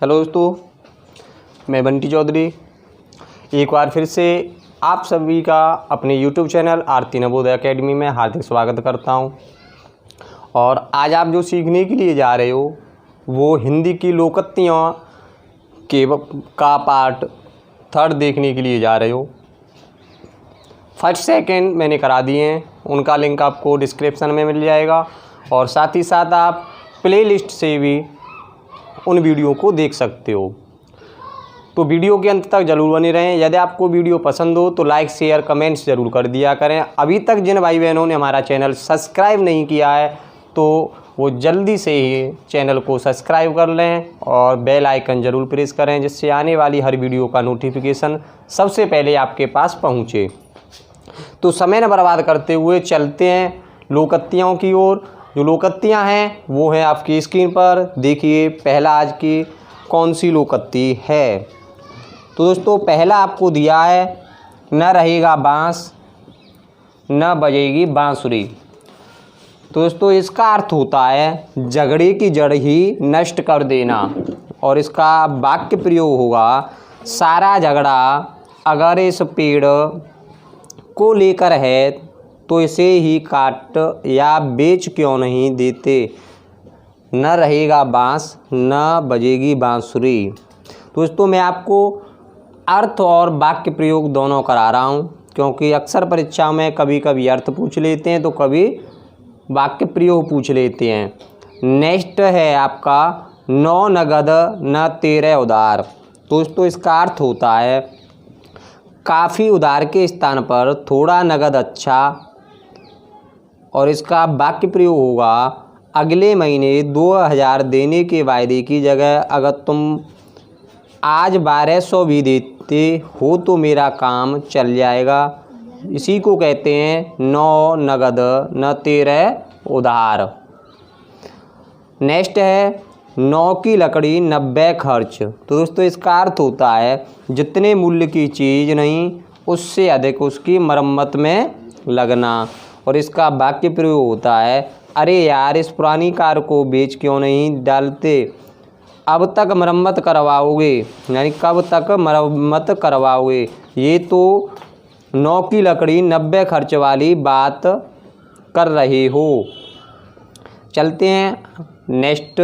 Hello दोस्तों, मैं बंटी चौधरी एक बार फिर से आप सभी का अपने YouTube चैनल आरती नवोदय एकेडमी में हार्दिक स्वागत करता हूं। और आज आप जो सीखने के लिए जा रहे हो वो हिंदी की लोकोक्तियों का पार्ट 3 देखने के लिए जा रहे हो। फर्स्ट सेकंड मैंने करा दिए हैं, उनका लिंक आपको डिस्क्रिप्शन में मिल जाएगा और साथ ही साथ आप प्लेलिस्ट से भी उन वीडियो को देख सकते हो। तो वीडियो के अंत तक ज़रूर बने रहें। यदि आपको वीडियो पसंद हो तो लाइक शेयर कमेंट्स ज़रूर कर दिया करें। अभी तक जिन भाई बहनों ने हमारा चैनल सब्सक्राइब नहीं किया है तो वो जल्दी से ही चैनल को सब्सक्राइब कर लें और बेल आइकन ज़रूर प्रेस करें, जिससे आने वाली हर वीडियो का नोटिफिकेशन सबसे पहले आपके पास पहुँचे। तो समय न बर्बाद करते हुए चलते हैं लोकोक्तियों की ओर। जो लोकोक्तियाँ हैं वो हैं आपकी स्क्रीन पर। देखिए पहला आज की कौन सी लोकोक्ति है। तो दोस्तों पहला आपको दिया है, न रहेगा बांस न बजेगी बांसुरी। तो दोस्तों इसका अर्थ होता है झगड़े की जड़ ही नष्ट कर देना। और इसका वाक्य प्रयोग होगा, सारा झगड़ा अगर इस पेड़ को लेकर है तो इसे ही काट या बेच क्यों नहीं देते। न रहेगा बांस न बजेगी बांसुरी। दोस्तों मैं आपको अर्थ और वाक्य प्रयोग दोनों करा रहा हूँ, क्योंकि अक्सर परीक्षा में कभी कभी अर्थ पूछ लेते हैं तो कभी वाक्य प्रयोग पूछ लेते हैं। नेक्स्ट है आपका, 9 नगद न 13 उधार। दोस्तों इसका अर्थ होता है काफ़ी उधार के स्थान पर थोड़ा नगद अच्छा। और इसका वाक्य प्रयोग होगा, अगले महीने 2000 देने के वायदे की जगह अगर तुम आज 1200 भी देते हो तो मेरा काम चल जाएगा। इसी को कहते हैं 9 नगद न 13 उधार। नेक्स्ट है, 9 की लकड़ी 90 खर्च। तो दोस्तों इसका अर्थ होता है जितने मूल्य की चीज़ नहीं उससे अधिक उसकी मरम्मत में लगना। और इसका वाक्य प्रयोग होता है, अरे यार इस पुरानी कार को बेच क्यों नहीं डालते, अब तक मरम्मत करवाओगे, यानी कब तक मरम्मत करवाओगे। ये तो 9 की लकड़ी 90 खर्च वाली बात कर रहे हो। चलते हैं नेक्स्ट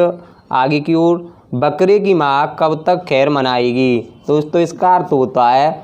आगे की ओर, बकरे की माँ कब तक खैर मनाएगी। दोस्तों इसका अर्थ होता है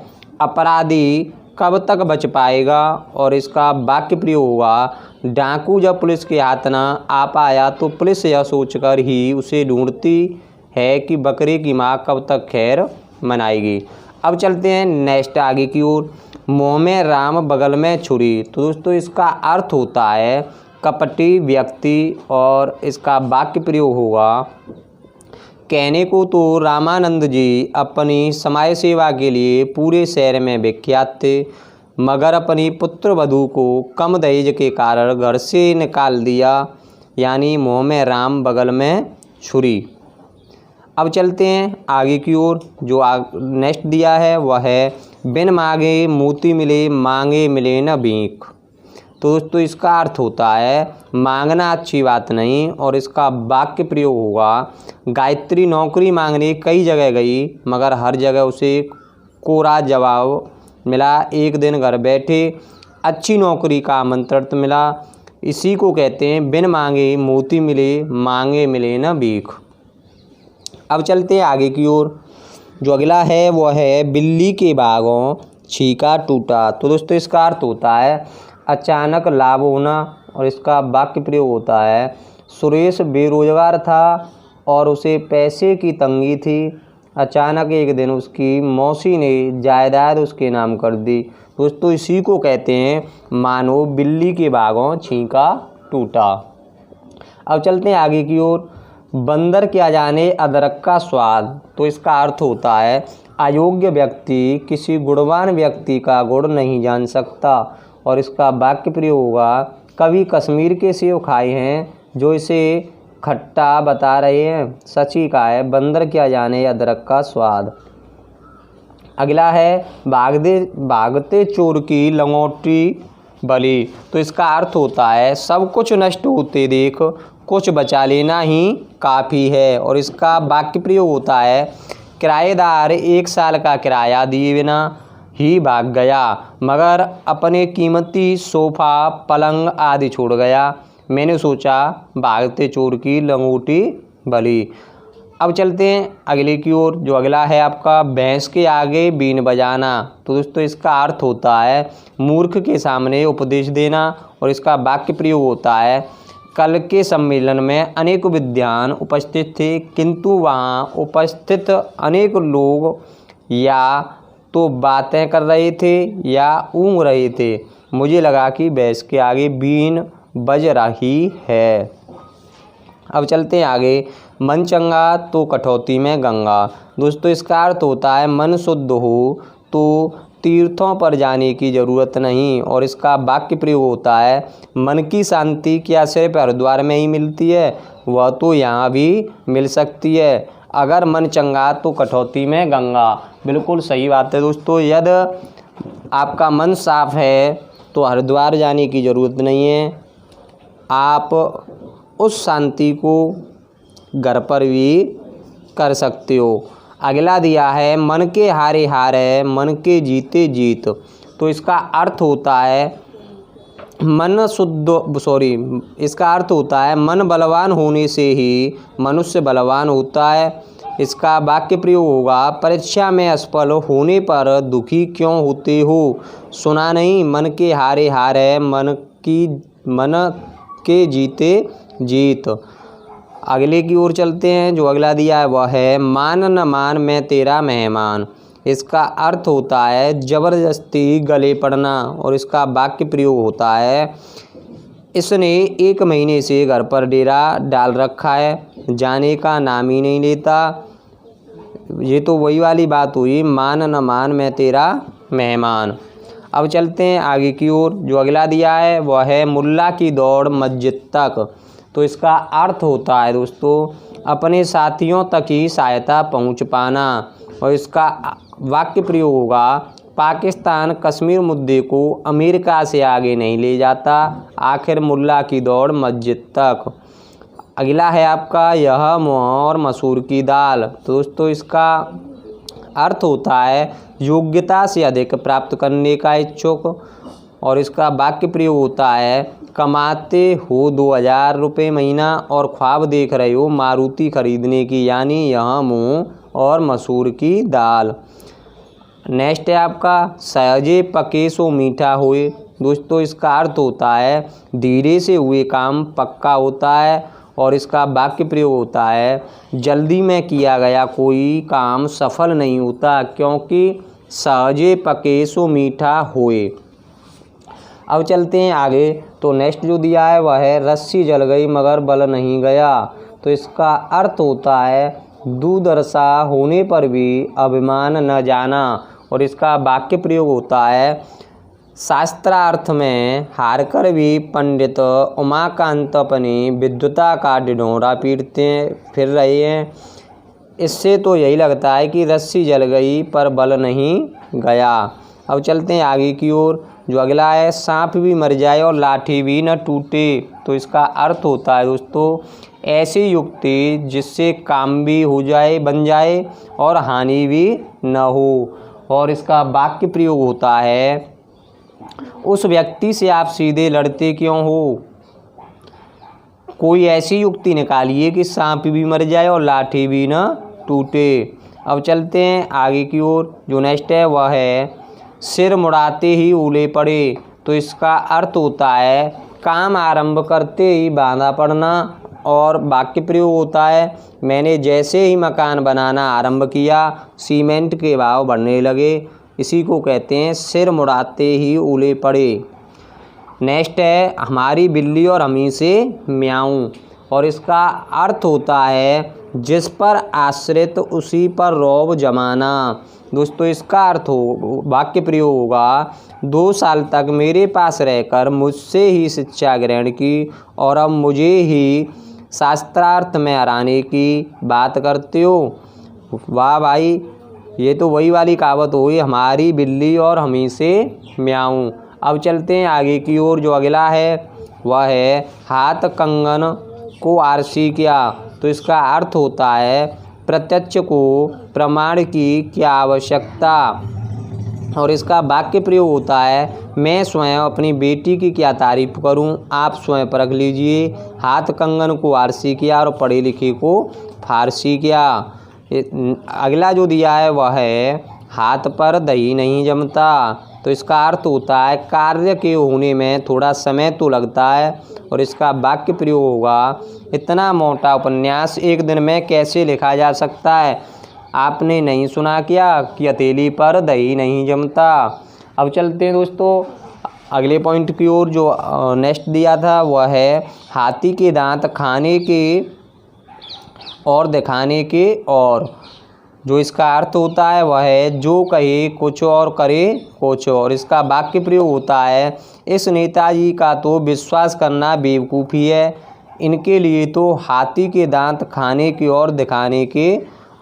अपराधी कब तक बच पाएगा। और इसका वाक्य प्रयोग होगा, डाकू जब पुलिस के हाथ ना आ पाया तो पुलिस यह सोचकर ही उसे ढूंढती है कि बकरे की माँ कब तक खैर मनाएगी। अब चलते हैं नेक्स्ट आगे की ओर, मुँह में राम बगल में छुरी। तो दोस्तों इसका अर्थ होता है कपटी व्यक्ति। और इसका वाक्य प्रयोग होगा, कहने को तो रामानंद जी अपनी समाज सेवा के लिए पूरे शहर में विख्यात थे, मगर अपनी पुत्र वधू को कम दहेज के कारण घर से निकाल दिया। यानी मुँह में राम बगल में छुरी। अब चलते हैं आगे की ओर। जो नेक्स्ट दिया है वह है, बिन मांगे मोती मिले मांगे मिले न भीख। तो दोस्तों इसका अर्थ होता है मांगना अच्छी बात नहीं। और इसका वाक्य प्रयोग होगा, गायत्री नौकरी मांगने कई जगह गई मगर हर जगह उसे कोरा जवाब मिला। एक दिन घर बैठे अच्छी नौकरी का आमंत्रण मिला। इसी को कहते हैं बिन मांगे मोती मिले मांगे मिले न भीख। अब चलते हैं आगे की ओर। जो अगला है वह है, बिल्ली के बागों छीका टूटा। तो दोस्तों इसका अर्थ होता है अचानक लाभ होना। और इसका वाक्य प्रयोग होता है, सुरेश बेरोजगार था और उसे पैसे की तंगी थी। अचानक एक दिन उसकी मौसी ने जायदाद उसके नाम कर दी। दोस्तों इसी को कहते हैं मानो बिल्ली के बागों छीका टूटा। अब चलते हैं आगे की ओर, बंदर क्या जाने अदरक का स्वाद। तो इसका अर्थ होता है अयोग्य व्यक्ति किसी गुणवान व्यक्ति का गुण नहीं जान सकता। और इसका वाक्य प्रयोग होगा, कभी कश्मीर के सेब खाए हैं जो इसे खट्टा बता रहे हैं, सच ही कहा है बंदर क्या जाने अदरक का स्वाद। अगला है, भागते चोर की लंगोटी बली। तो इसका अर्थ होता है सब कुछ नष्ट होते देख कुछ बचा लेना ही काफ़ी है। और इसका वाक्य प्रयोग होता है किराएदार 1 साल का किराया दिए बिना ही भाग गया, मगर अपने कीमती सोफ़ा, पलंग आदि छोड़ गया। मैंने सोचा भागते चोर की लंगोटी भली। अब चलते हैं अगले की ओर। जो अगला है आपका भैंस के आगे बीन बजाना। तो दोस्तों इसका अर्थ होता है मूर्ख के सामने उपदेश देना। और इसका वाक्य प्रयोग होता है कल के सम्मेलन में अनेक विद्वान उपस्थित थे, किंतु वहाँ उपस्थित अनेक लोग या तो बातें कर रहे थे या ऊँघ रहे थे। मुझे लगा कि भैंस के आगे बीन बज रही है। अब चलते हैं आगे। मन चंगा तो कटौती में गंगा। दोस्तों इसका अर्थ होता है मन शुद्ध हो तो तीर्थों पर जाने की ज़रूरत नहीं। और इसका वाक्य प्रयोग होता है मन की शांति क्या सिर्फ हरिद्वार में ही मिलती है, वह तो यहाँ भी मिल सकती है। अगर मन चंगा तो कटौती में गंगा। बिल्कुल सही बात है दोस्तों। यदि आपका मन साफ है तो हरिद्वार जाने की ज़रूरत नहीं है, आप उस शांति को घर पर भी कर सकते हो। अगला दिया है मन के हारे हार है, मन के जीते जीत। तो इसका अर्थ होता है इसका अर्थ होता है मन बलवान होने से ही मनुष्य बलवान होता है। इसका वाक्य प्रयोग होगा परीक्षा में असफल होने पर दुखी क्यों होते हो, सुना नहीं मन के हारे हार है, मन के जीते जीत। अगले की ओर चलते हैं। जो अगला दिया है वह है मान न मान मैं तेरा मेहमान। इसका अर्थ होता है ज़बरदस्ती गले पड़ना। और इसका वाक्य प्रयोग होता है इसने 1 महीने से घर पर डेरा डाल रखा है, जाने का नाम ही नहीं लेता। ये तो वही वाली बात हुई मान न मान मैं तेरा मेहमान। अब चलते हैं आगे की ओर। जो अगला दिया है वह है मुल्ला की दौड़ मस्जिद तक। तो इसका अर्थ होता है दोस्तों अपने साथियों तक ही सहायता पहुंच पाना। और इसका वाक्य प्रयोग होगा पाकिस्तान कश्मीर मुद्दे को अमेरिका से आगे नहीं ले जाता, आखिर मुल्ला की दौड़ मस्जिद तक। अगला है आपका यह मोहर मसूर की दाल। तो दोस्तों इसका अर्थ होता है योग्यता से अधिक प्राप्त करने का इच्छुक। और इसका वाक्य प्रयोग होता है कमाते हो 2000 रुपये महीना और ख्वाब देख रहे हो मारुति खरीदने की, यानी यह मूंग और मसूर की दाल। नेक्स्ट है आपका सहजे पके सो मीठा हुए। दोस्तों इसका अर्थ होता है धीरे से हुए काम पक्का होता है। और इसका वाक्य प्रयोग होता है जल्दी में किया गया कोई काम सफल नहीं होता, क्योंकि सहजे पके सो मीठा हुए। अब चलते हैं आगे। तो नेक्स्ट जो दिया है वह है रस्सी जल गई मगर बल नहीं गया। तो इसका अर्थ होता है दुर्दशा होने पर भी अभिमान न जाना। और इसका वाक्य प्रयोग होता है शास्त्रार्थ में हारकर भी पंडित उमाकांत अपनी विद्वता का ढिढोरा पीटते फिर रहे हैं। इससे तो यही लगता है कि रस्सी जल गई पर बल नहीं गया। अब चलते हैं आगे की ओर। जो अगला है सांप भी मर जाए और लाठी भी न टूटे। तो इसका अर्थ होता है दोस्तों ऐसी युक्ति जिससे काम भी हो जाए बन जाए और हानि भी न हो। और इसका वाक्य प्रयोग होता है उस व्यक्ति से आप सीधे लड़ते क्यों हो, कोई ऐसी युक्ति निकालिए कि सांप भी मर जाए और लाठी भी न टूटे। अब चलते हैं आगे की ओर। जो नेक्स्ट है वह है सिर मुड़ाते ही उले पड़े। तो इसका अर्थ होता है काम आरंभ करते ही बांधा पड़ना। और वाक्य प्रयोग होता है मैंने जैसे ही मकान बनाना आरंभ किया सीमेंट के भाव बढ़ने लगे। इसी को कहते हैं सिर मुड़ाते ही उले पड़े। नेक्स्ट है हमारी बिल्ली और हमी से म्याऊं। और इसका अर्थ होता है जिस पर आश्रित उसी पर रौब जमाना। दोस्तों इसका अर्थ वाक्य प्रयोग होगा 2 साल तक मेरे पास रहकर मुझसे ही शिक्षा ग्रहण की और अब मुझे ही शास्त्रार्थ में हराने की बात करते हो। वाह भाई, ये तो वही वाली कहावत हुई हमारी बिल्ली और हमी से म्याऊं। अब चलते हैं आगे की ओर। जो अगला है वह है हाथ कंगन को आरसी क्या। तो इसका अर्थ होता है प्रत्यक्ष को प्रमाण की क्या आवश्यकता। और इसका वाक्य प्रयोग होता है मैं स्वयं अपनी बेटी की क्या तारीफ करूं, आप स्वयं परख लीजिए। हाथ कंगन को आरसी किया और पढ़े लिखे को फारसी किया। अगला जो दिया है वह है हाथ पर दही नहीं जमता। तो इसका अर्थ होता है कार्य के होने में थोड़ा समय तो लगता है। और इसका वाक्य प्रयोग होगा इतना मोटा उपन्यास एक दिन में कैसे लिखा जा सकता है। आपने नहीं सुना क्या कि हथेली पर दही नहीं जमता। अब चलते हैं दोस्तों अगले पॉइंट की ओर। जो नेक्स्ट दिया था वह है हाथी के दांत खाने के और दिखाने के और। जो इसका अर्थ होता है वह है जो कहे कुछ और करे कुछ और। इसका वाक्य प्रयोग होता है इस नेताजी का तो विश्वास करना बेवकूफ़ी है, इनके लिए तो हाथी के दांत खाने की और दिखाने के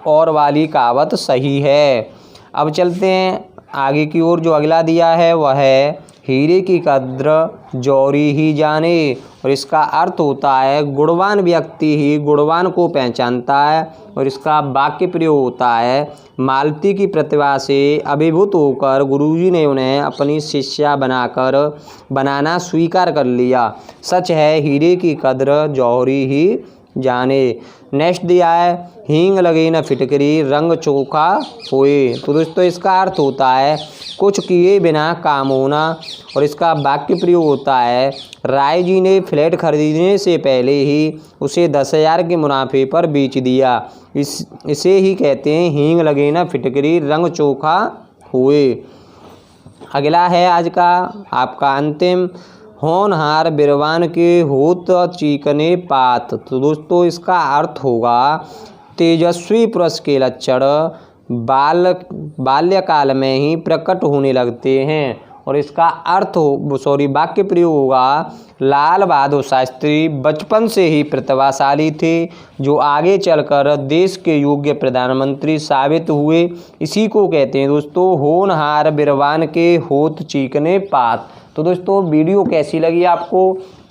और वाली कहावत सही है। अब चलते हैं आगे की ओर। जो अगला दिया है वह है हीरे की कद्र जौहरी ही जाने। और इसका अर्थ होता है गुणवान व्यक्ति ही गुणवान को पहचानता है। और इसका वाक्य प्रयोग होता है मालती की प्रतिभा से अभिभूत होकर गुरुजी ने उन्हें अपनी शिष्या बनाना स्वीकार कर लिया। सच है हीरे की कद्र जौहरी ही जाने। नेक्स्ट दिया है हींग लगे न फिटकरी रंग चोखा होए। तो दोस्तों इसका अर्थ होता है कुछ किए बिना काम होना। और इसका वाक्य प्रयोग होता है राय जी ने फ्लैट खरीदने से पहले ही उसे 10,000 के मुनाफे पर बेच दिया। इसे ही कहते हैं हींग लगे न फिटकरी रंग चोखा हुए। अगला है आज का आपका अंतिम होनहार बिरवान के होत चीकने पात। तो दोस्तों इसका अर्थ होगा तेजस्वी पुरुष के लक्षण बाल्यकाल में ही प्रकट होने लगते हैं। और इसका वाक्य प्रयोग होगा लाल बहादुर शास्त्री बचपन से ही प्रतिभाशाली थे जो आगे चलकर देश के योग्य प्रधानमंत्री साबित हुए। इसी को कहते हैं दोस्तों होनहार बिरवान के होत चीकने पात। तो दोस्तों वीडियो कैसी लगी आपको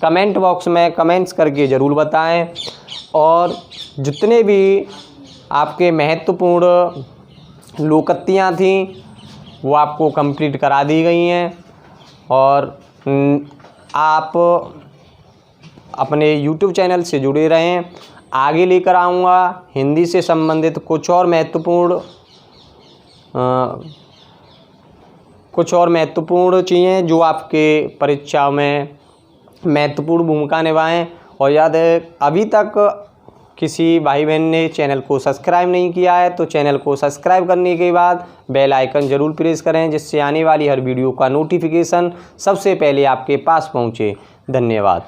कमेंट बॉक्स में कमेंट्स करके ज़रूर बताएं। और जितने भी आपके महत्वपूर्ण लोकोक्तियाँ थीं वो आपको कंप्लीट करा दी गई हैं। और आप अपने YouTube चैनल से जुड़े रहें। आगे लेकर आऊँगा हिंदी से संबंधित कुछ और चीज़ें जो आपके परीक्षाओं में महत्वपूर्ण भूमिका निभाएं। और याद है अभी तक किसी भाई बहन ने चैनल को सब्सक्राइब नहीं किया है तो चैनल को सब्सक्राइब करने के बाद बेल आइकन ज़रूर प्रेस करें जिससे आने वाली हर वीडियो का नोटिफिकेशन सबसे पहले आपके पास पहुंचे। धन्यवाद।